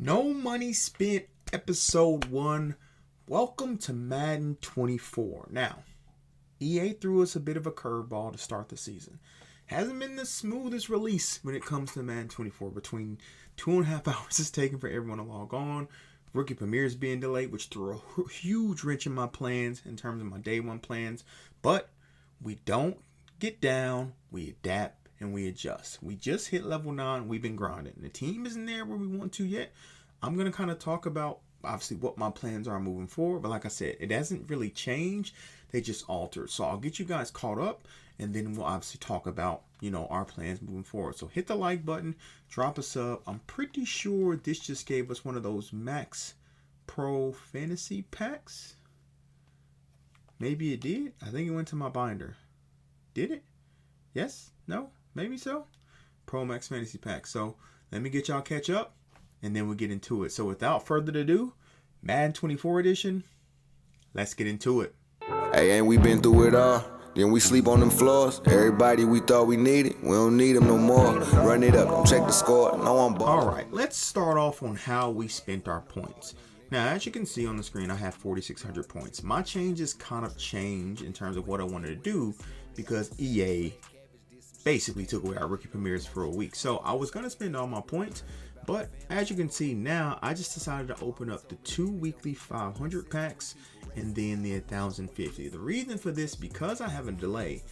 No Money Spent, episode 1. Welcome to Madden 24. Now, EA threw us a bit of a curveball to start the season. Hasn't been the smoothest release when it comes to Madden 24. Between 2.5 hours it's taken for everyone to log on. Rookie premieres being delayed, which threw a huge wrench in my plans in terms of my day one plans. But we don't get down, we adapt, and we adjust. We just hit level 9. We've been grinding. The team isn't there where we want to yet. I'm going to kind of talk about, obviously, what my plans are moving forward. But like I said, it hasn't really changed. They just altered. So I'll get you guys caught up, and then we'll obviously talk about, our plans moving forward. So hit the like button, drop a sub. I'm pretty sure this just gave us one of those Max Pro Fantasy packs. Maybe it did. I think it went to my binder. Did it? Yes? No? Maybe so. Pro Max Fantasy Pack. So let me get y'all catch up, and then we'll get into it. So without further ado, Madden 24 edition, let's get into it. Hey, ain't we been through it all? Then we sleep on them floors. Everybody we thought we needed, we don't need them no more. Run it up, don't check the score. No one ball. All right, let's start off on how we spent our points. Now, as you can see on the screen, I have 4,600 points. My changes kind of changed in terms of what I wanted to do because EA basically took away our rookie premieres for a week. So I was going to spend all my points, but as you can see now, I just decided to open up the 2 weekly 500 packs and then the 1,050. The reason for this, because I have a delay,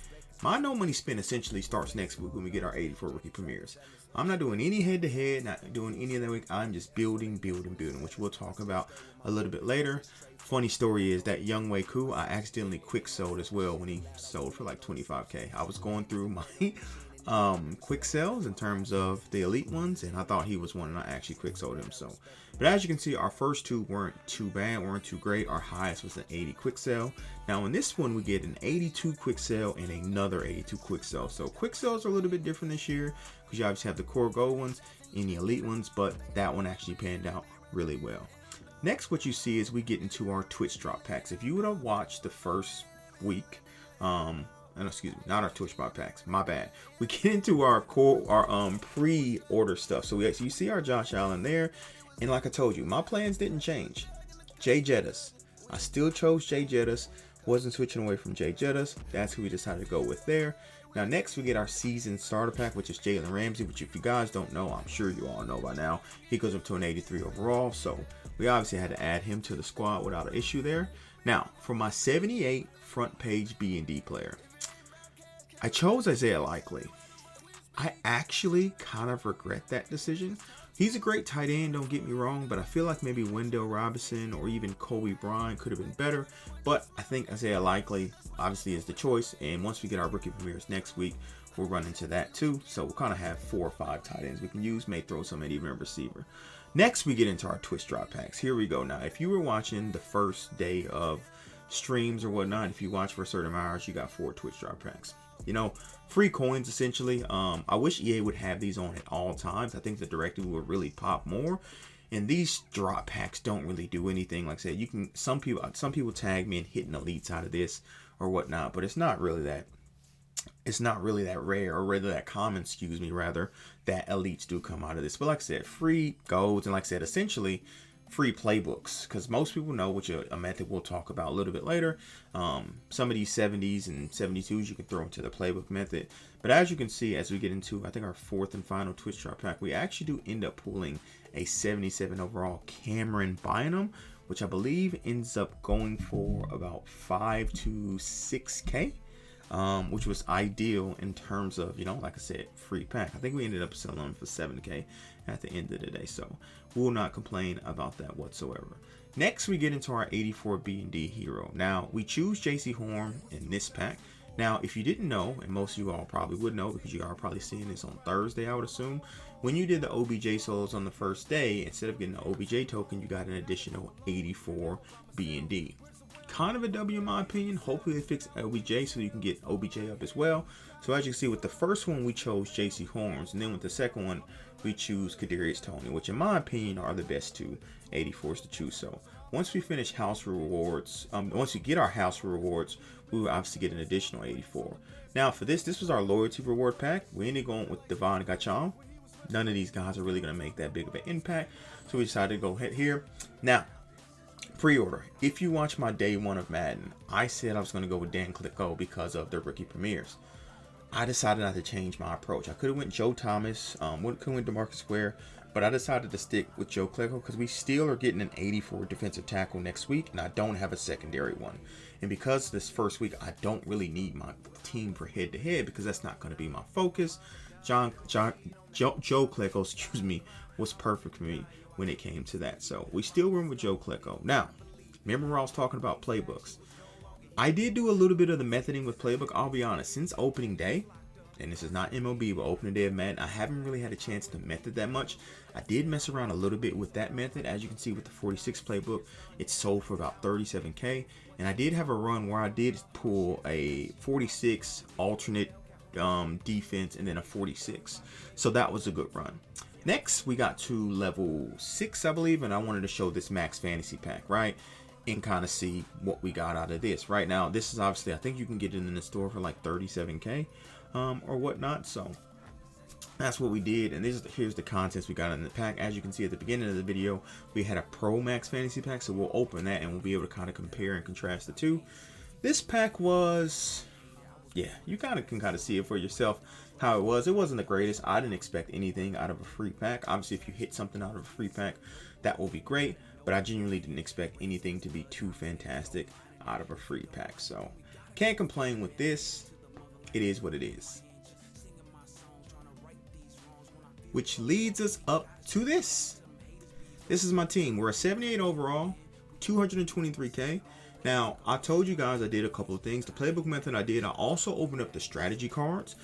my no money spent essentially starts next week when we get our 84 rookie premieres. I'm not doing any head-to-head, not doing any of that week. I'm just building, which we'll talk about a little bit later. Funny story is that Young Wei Koo, I accidentally quick sold as well when he sold for like 25K. I was going through my quick sales in terms of the elite ones, and I thought he was one, and I actually quick sold him. So, but as you can see, our first two weren't too bad, weren't too great. Our highest was an 80 quick sale. Now in this one, we get an 82 quick sale and another 82 quick sale. So quick sales are a little bit different this year because you obviously have the core gold ones and the elite ones, but that one actually panned out really well. Next, what you see is we get into our Twitch drop packs. If you would have watched the first week, excuse me, not our Twitch drop packs, my bad. We get into our pre-order stuff. So you see our Josh Allen there, and like I told you, my plans didn't change. Jay Jettis, I still chose Jay Jettis. Wasn't switching away from Jay Jettis. That's who we decided to go with there. Now next we get our season starter pack, which is Jalen Ramsey, which if you guys don't know, I'm sure you all know by now. He goes up to an 83 overall, so we obviously had to add him to the squad without an issue there. Now, for my 78 front page B&D player, I chose Isaiah Likely. I actually kind of regret that decision. He's a great tight end, don't get me wrong, but I feel like maybe Wendell Robinson or even Kobe Bryant could have been better. But I think Isaiah Likely obviously is the choice, and once we get our rookie premieres next week, we'll run into that too. So we'll kind of have 4 or 5 tight ends we can use, may throw some at even a receiver. Next, we get into our Twitch drop packs. Here we go. Now, if you were watching the first day of streams or whatnot, if you watch for a certain hours, you got 4 Twitch drop packs. Free coins essentially. I wish EA would have these on at all times. I think the directive would really pop more. And these drop packs don't really do anything. Like I said, you can some people tag me in hitting elites out of this or whatnot, but it's not really that. It's not really that rare, or rather that common, that elites do come out of this. But like I said, free golds, and like I said, essentially free playbooks, because most people know, which a method we'll talk about a little bit later. Some of these 70s and 72s you can throw into the playbook method. But as you can see, as we get into, I think, our 4th and final Twitch drop pack, we actually do end up pulling a 77 overall Cameron Bynum, which I believe ends up going for about 5 to 6K. Which was ideal in terms of, like I said, free pack. I think we ended up selling them for 7K at the end of the day, so we'll not complain about that whatsoever. Next, we get into our 84 B&D hero. Now, we choose JC Horn in this pack. Now, if you didn't know, and most of you all probably would know because you are probably seeing this on Thursday, I would assume, when you did the OBJ solos on the first day, instead of getting an OBJ token, you got an additional 84 B&D. Kind of a W in my opinion. Hopefully they fix OBJ so you can get OBJ up as well. So as you can see, with the first one we chose JC Horns, and then with the second one we choose Kadarius Toney, which in my opinion are the best 2 84s to choose. So once we finish house rewards, once we get our house rewards, we will obviously get an additional 84. Now for this was our loyalty reward pack. We ended going with Devon Gacham. none of these guys are really going to make that big of an impact. So we decided to go ahead here. Now, pre-order. If you watch my day one of Madden, I said I was going to go with Dan Clicko because of the rookie premieres. I decided not to change my approach. I could have went Joe Thomas, could have went DeMarcus Ware, but I decided to stick with Joe Clicko because we still are getting an 84 defensive tackle next week, and I don't have a secondary one. And because this first week, I don't really need my team for head-to-head because that's not going to be my focus. Joe Clicko, excuse me, was perfect for me when it came to that. So we still went with Joe Clicko. Now, remember I was talking about playbooks. I did do a little bit of the methoding with playbook. I'll be honest, since opening day, and this is not MLB, but opening day of Madden, I haven't really had a chance to method that much. I did mess around a little bit with that method. As you can see with the 46 playbook, it sold for about 37K. And I did have a run where I did pull a 46 alternate defense and then a 46. So that was a good run. Next, we got to level 6, I believe, and I wanted to show this max fantasy pack, right? And kind of see what we got out of this. Right now, this is obviously, I think you can get it in the store for like 37K or whatnot. So that's what we did. And here's the contents we got in the pack. As you can see at the beginning of the video, we had a Pro Max Fantasy Pack. So we'll open that and we'll be able to kind of compare and contrast the two. This pack was, yeah, you can kind of see it for yourself how it was. It wasn't the greatest. I didn't expect anything out of a free pack. Obviously, if you hit something out of a free pack, that will be great. But I genuinely didn't expect anything to be too fantastic out of a free pack. So can't complain with this. It is what it is. Which leads us up to this. This is my team. We're a 78 overall, 223K. Now, I told you guys I did a couple of things. The playbook method I did, I also opened up the strategy cards.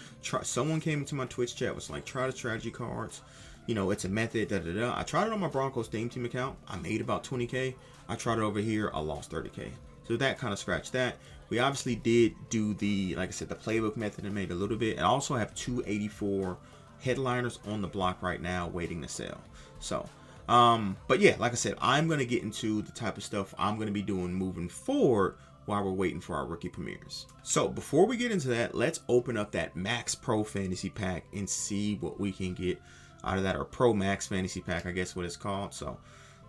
Someone came into my Twitch chat, was like, try the strategy cards. You know, it's a method, I tried it on my Broncos Steam Team account. I made about 20K. I tried it over here. I lost 30K. So that kind of scratched that. We obviously did do the, like I said, the playbook method and made a little bit. And I also have 284 headliners on the block right now waiting to sell. So, but yeah, like I said, I'm going to get into the type of stuff I'm going to be doing moving forward while we're waiting for our rookie premieres. So before we get into that, let's open up that Max Pro Fantasy Pack and see what we can get out of that, or Pro Max Fantasy Pack, I guess what it's called. So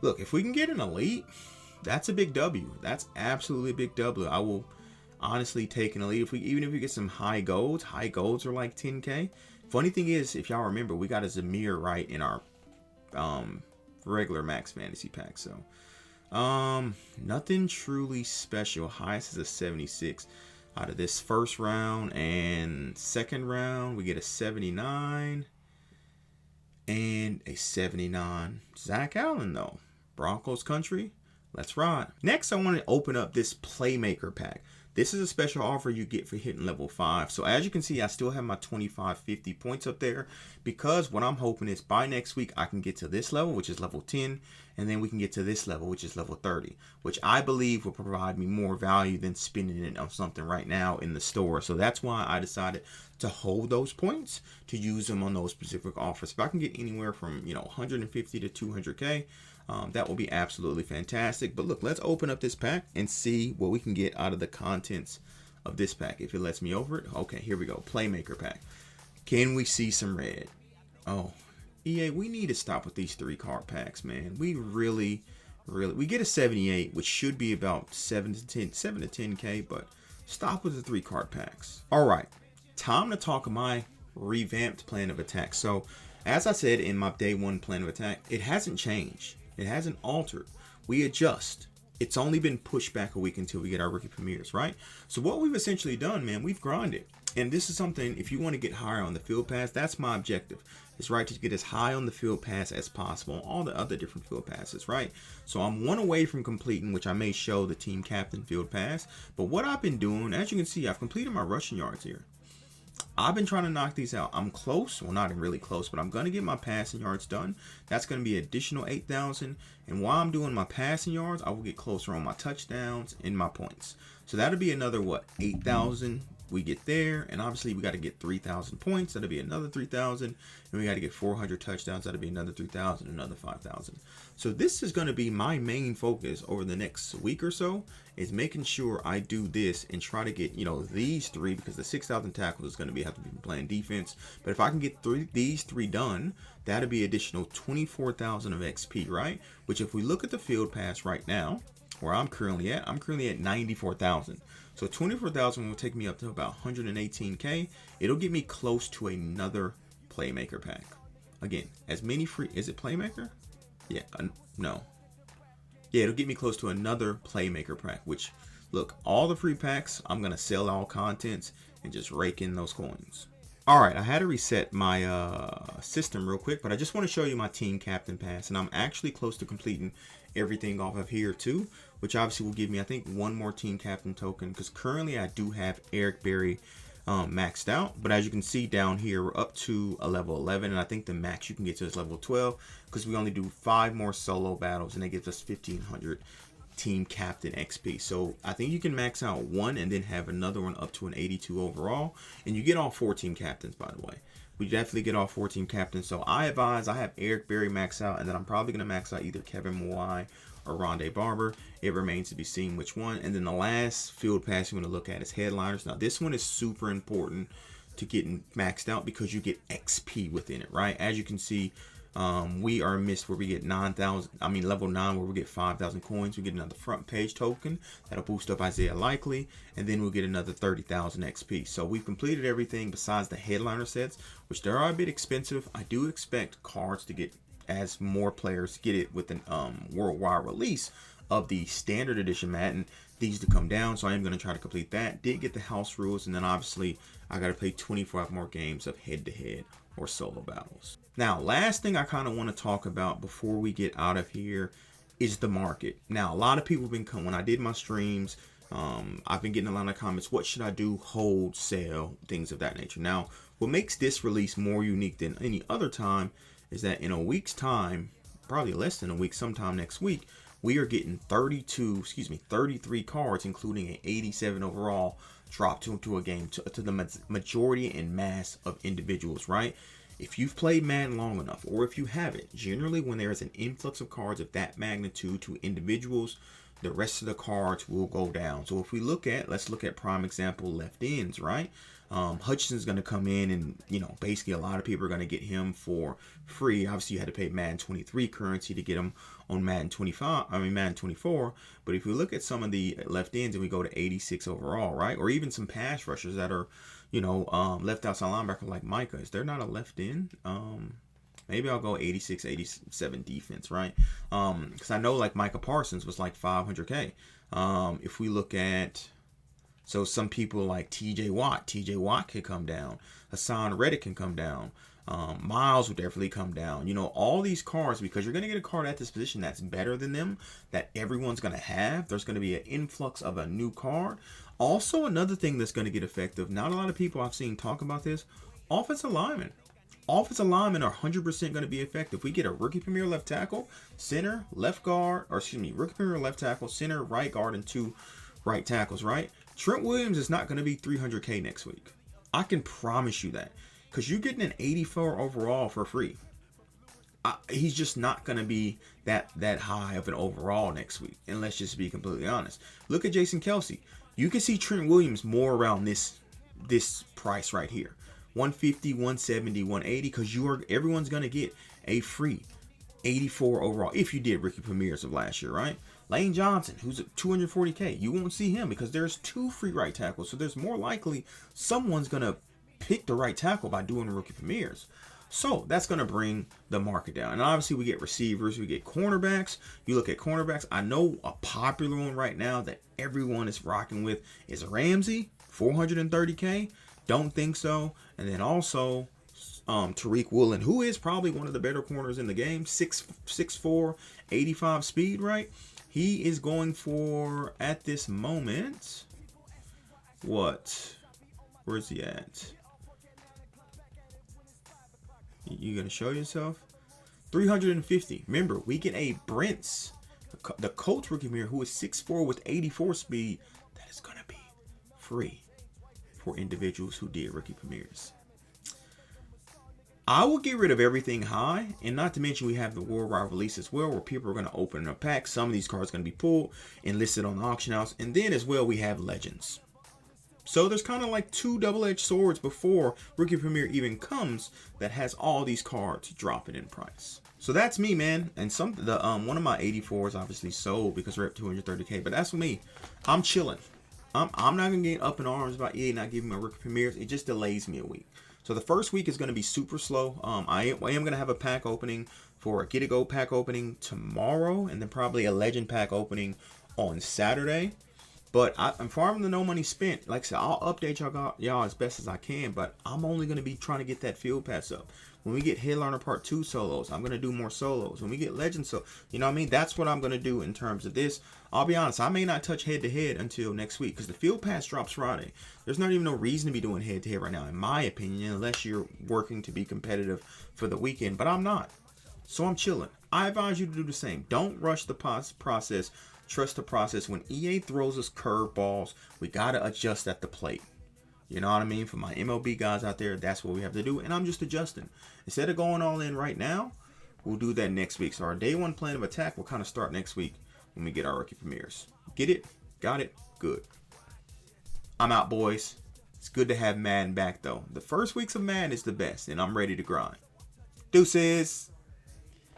look, if we can get an elite, that's a big W. That's absolutely a big W. I will honestly take an elite. Even if we get some high golds are like 10K. Funny thing is, if y'all remember, we got a Zamir right in our regular Max Fantasy Pack. So nothing truly special. Highest is a 76 out of this first round, and second round we get a 79 and a 79. Zach Allen though. Broncos country. Let's ride. Next, I want to open up this Playmaker pack. This is a special offer you get for hitting level 5. So as you can see, I still have my 2550 points up there, because what I'm hoping is by next week I can get to this level, which is level 10, and then we can get to this level, which is level 30, which I believe will provide me more value than spending it on something right now in the store. So that's why I decided to hold those points to use them on those specific offers. If I can get anywhere from 150 to 200K, that will be absolutely fantastic. But look, let's open up this pack and see what we can get out of the contents of this pack. If it lets me over it. Okay, here we go. Playmaker pack. Can we see some red? Oh, EA, we need to stop with these 3-card packs, man. We really, we get a 78, which should be about 7 to 10K, but stop with the 3-card packs. All right, time to talk my revamped plan of attack. So as I said in my day one plan of attack, it hasn't changed. It hasn't altered. We adjust. It's only been pushed back a week until we get our rookie premieres, right? So what we've essentially done, man, we've grinded. And this is something, if you want to get higher on the field pass, that's my objective. It's right to get as high on the field pass as possible on all the other different field passes, right? So I'm one away from completing, which I may show the team captain field pass. But what I've been doing, as you can see, I've completed my rushing yards here. I've been trying to knock these out. I'm close. Well, not really close, but I'm going to get my passing yards done. That's going to be additional 8,000. And while I'm doing my passing yards, I will get closer on my touchdowns and my points. So that'll be another, what, 8,000 we get there. And obviously we got to get 3,000 points. That'll be another 3,000. And we got to get 400 touchdowns. That'll be another 3,000, another 5,000. So this is going to be my main focus over the next week or so, is making sure I do this and try to get, you know, these three, because the 6,000 tackles is going to have to be playing defense. But if I can get these three done, that'll be additional 24,000 of XP, right? Which, if we look at the field pass right now, where I'm currently at 94,000. So 24,000 will take me up to about 118K. It'll get me close to another playmaker pack. Again, as many free, is it playmaker? Yeah, no. Yeah, it'll get me close to another playmaker pack, which, look, all the free packs, I'm going to sell all contents and just rake in those coins. All right, I had to reset my system real quick, but I just want to show you my team captain pass, and I'm actually close to completing everything off of here too, which obviously will give me, I think, one more team captain token, because currently I do have Eric Berry maxed out. But as you can see down here, we're up to a level 11, and I think the max you can get to is level 12, because we only do 5 more solo battles, and it gives us 1,500 team captain XP. So I think you can max out one and then have another one up to an 82 overall, and you get all 4 team captains, by the way. We definitely get all 4 team captains. So I advise, I have Eric Berry max out, and then I'm probably going to max out either Kevin Mawai or Rondé Barber. It remains to be seen which one. And then the last field pass you want to look at is headliners. Now this one is super important to getting maxed out, because you get XP within it, right? As you can see, we are missed where we get 9,000, level 9, where we get 5,000 coins. We get another front page token that'll boost up Isaiah Likely, and then we'll get another 30,000 XP. So we've completed everything besides the headliner sets, which they are a bit expensive. I do expect cards to get, as more players get it with an worldwide release of the standard edition Madden, these to come down. So I am going to try to complete that. Did get the house rules, and then obviously I got to play 25 more games of head-to-head or solo battles. Now, last thing I kind of want to talk about before we get out of here is the market. Now, a lot of people have been coming, when I did my streams, I've been getting a lot of comments, what should I do, hold, sell, things of that nature. Now, what makes this release more unique than any other time is that in a week's time, probably less than a week, sometime next week, we are getting 33 cards, including an 87 overall, dropped into a game to the majority and mass of individuals, right? If you've played Madden long enough, or if you haven't, generally when there is an influx of cards of that magnitude to individuals, the rest of the cards will go down. So if we look at, let's look at prime example, left ends, right? Hutchinson's going to come in, and, you know, basically a lot of people are going to get him for free. Obviously, you had to pay Madden 23 currency to get him on Madden 24. But if we look at some of the left ends and we go to 86 overall, right? Or even some pass rushers that are, you know, left outside linebacker like Micah. Is there not a left end? Maybe I'll go 86, 87 defense, right? Because I know like Micah Parsons was like 500K. If we look at, so some people like TJ Watt could come down. Hassan Reddick can come down. Miles would definitely come down. You know, all these cards, because you're going to get a card at this position that's better than them, that everyone's going to have. There's going to be an influx of a new card. Also, another thing that's going to get effective, not a lot of people I've seen talk about this, offensive linemen. Offensive linemen are 100% going to be effective. We get a rookie premier left tackle, center, left guard, or excuse me, rookie premier left tackle, center, right guard, and 2 right tackles, right? Trent Williams is not going to be 300K next week. I can promise you that, because you're getting an 84 overall for free. He's just not going to be that high of an overall next week, and let's just be completely honest. Look at Jason Kelsey. You can see Trent Williams more around this price right here. 150, 170, 180, because everyone's going to get a free 84 overall if you did rookie premieres of last year, right? Lane Johnson, who's at 240K, you won't see him because there's 2 free right tackles, so there's more likely someone's going to pick the right tackle by doing the rookie premieres. So that's going to bring the market down. And obviously we get receivers, we get cornerbacks. You look at cornerbacks, I know a popular one right now that everyone is rocking with is Ramsey, 430K. Don't think so. And then also Tariq Woolen, who is probably one of the better corners in the game, 6'4", 85 speed, right? He is going for, at this moment, what? Where's he at? You gonna show yourself? 350. Remember, we get a Brents, the Colts rookie here, who is 6'4" with 84 speed. that is going to be free for individuals who did rookie premieres. I will get rid of everything high, and not to mention we have the worldwide release as well, where people are going to open a pack. Some of these cards are going to be pulled and listed on the auction house, and then as well we have legends. So there's kind of like two double-edged swords before rookie premiere even comes that has all these cards dropping in price. So that's me, man. And one of my 84s obviously sold because we're at 230K, but that's me. I'm chilling. I'm not gonna get up in arms about EA not giving me rookie premieres. It just delays me a week. So the first week is going to be super slow. I am going to have a pack opening for a Get It Go pack opening tomorrow, and then probably a Legend pack opening on Saturday. But I'm farming the no money spent. Like I said, I'll update y'all as best as I can, but I'm only going to be trying to get that field pass up. When we get Headliner Part 2 solos, I'm going to do more solos. When we get Legend, you know what I mean? That's what I'm going to do in terms of this. I'll be honest, I may not touch head-to-head until next week because the field pass drops Friday. There's not even no reason to be doing head-to-head right now, in my opinion, unless you're working to be competitive for the weekend. But I'm not. So I'm chilling. I advise you to do the same. Don't rush the process. Trust the process. When EA throws us curveballs, we got to adjust at the plate. You know what I mean? For my MLB guys out there, that's what we have to do. And I'm just adjusting. Instead of going all in right now, we'll do that next week. So our day one plan of attack will kind of start next week when we get our rookie premieres. Get it? Got it? Good. I'm out, boys. It's good to have Madden back, though. The first weeks of Madden is the best, and I'm ready to grind. Deuces.